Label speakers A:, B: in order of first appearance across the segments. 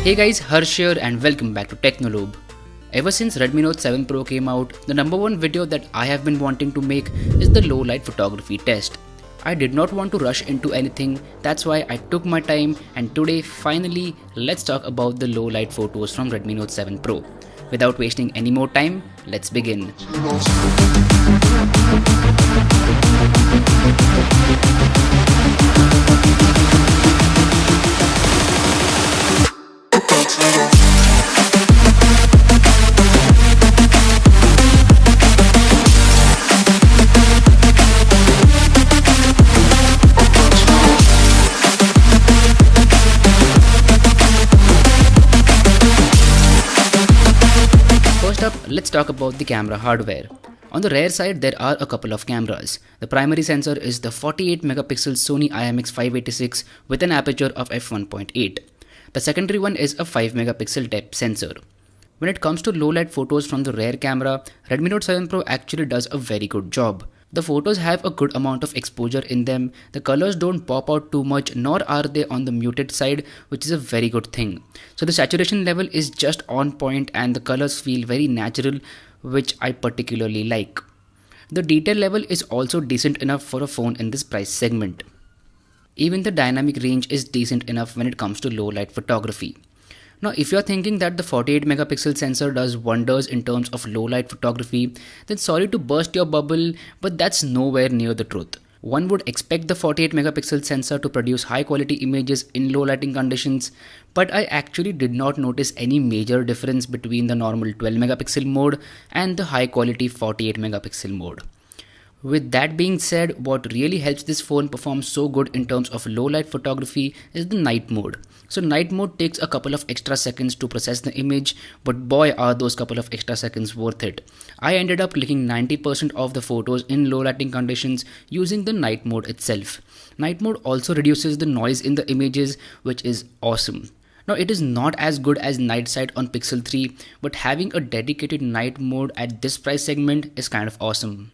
A: Hey guys, Harsh here and welcome back to Technolobe. Ever since Redmi Note 7 Pro came out, the number one video that I have been wanting to make is the low light photography test. I did not want to rush into anything, that's why I took my time, and today finally let's talk about the low light photos from Redmi Note 7 Pro. Without wasting any more time, let's begin. First up, let's talk about the camera hardware. On the rear side, there are a couple of cameras. The primary sensor is the 48 megapixel Sony IMX586 with an aperture of f1.8. The secondary one is a 5 megapixel depth sensor. When it comes to low light photos from the rear camera, Redmi Note 7 Pro actually does a very good job. The photos have a good amount of exposure in them, the colors don't pop out too much nor are they on the muted side, which is a very good thing. So the saturation level is just on point and the colors feel very natural, which I particularly like. The detail level is also decent enough for a phone in this price segment. Even the dynamic range is decent enough when it comes to low light photography. Now, if you're thinking that the 48 megapixel sensor does wonders in terms of low light photography, then sorry to burst your bubble, but that's nowhere near the truth. One would expect the 48 megapixel sensor to produce high quality images in low lighting conditions, but I actually did not notice any major difference between the normal 12 megapixel mode and the high quality 48 megapixel mode. With that being said, what really helps this phone perform so good in terms of low light photography is the night mode. So night mode takes a couple of extra seconds to process the image, but boy are those couple of extra seconds worth it. I ended up clicking 90% of the photos in low lighting conditions using the night mode itself. Night mode also reduces the noise in the images, which is awesome. Now it is not as good as night sight on Pixel 3, but having a dedicated night mode at this price segment is kind of awesome.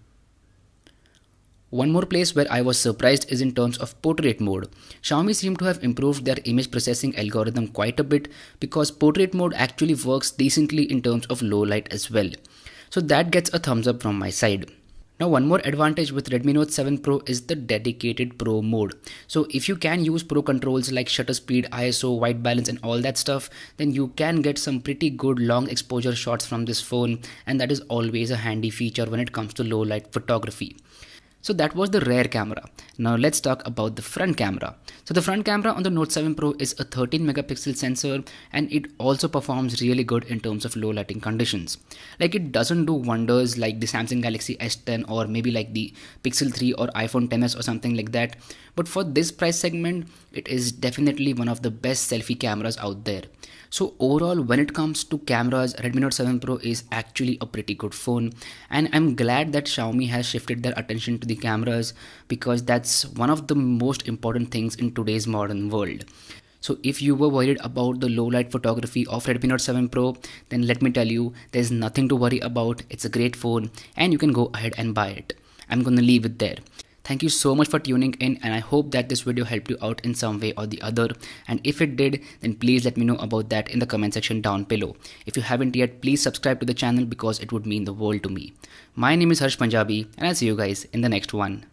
A: One more place where I was surprised is in terms of portrait mode. Xiaomi seem to have improved their image processing algorithm quite a bit because portrait mode actually works decently in terms of low light as well. So that gets a thumbs up from my side. Now one more advantage with Redmi Note 7 Pro is the dedicated Pro mode. So if you can use Pro controls like shutter speed, ISO, white balance and all that stuff, then you can get some pretty good long exposure shots from this phone, and that is always a handy feature when it comes to low light photography. So that was the rear camera. Now let's talk about the front camera. So the front camera on the Note 7 Pro is a 13 megapixel sensor and it also performs really good in terms of low lighting conditions. Like it doesn't do wonders like the Samsung Galaxy S10 or maybe like the Pixel 3 or iPhone XS or something like that. But for this price segment, it is definitely one of the best selfie cameras out there. So overall, when it comes to cameras, Redmi Note 7 Pro is actually a pretty good phone, and I'm glad that Xiaomi has shifted their attention to the cameras because that's one of the most important things in today's modern world. So if you were worried about the low light photography of Redmi Note 7 Pro, then let me tell you, there's nothing to worry about. It's a great phone and you can go ahead and buy it. I'm gonna leave it there. Thank you so much for tuning in, and I hope that this video helped you out in some way or the other, and if it did, then please let me know about that in the comment section down below. If you haven't yet, please subscribe to the channel because it would mean the world to me. My name is Harsh Punjabi and I'll see you guys in the next one.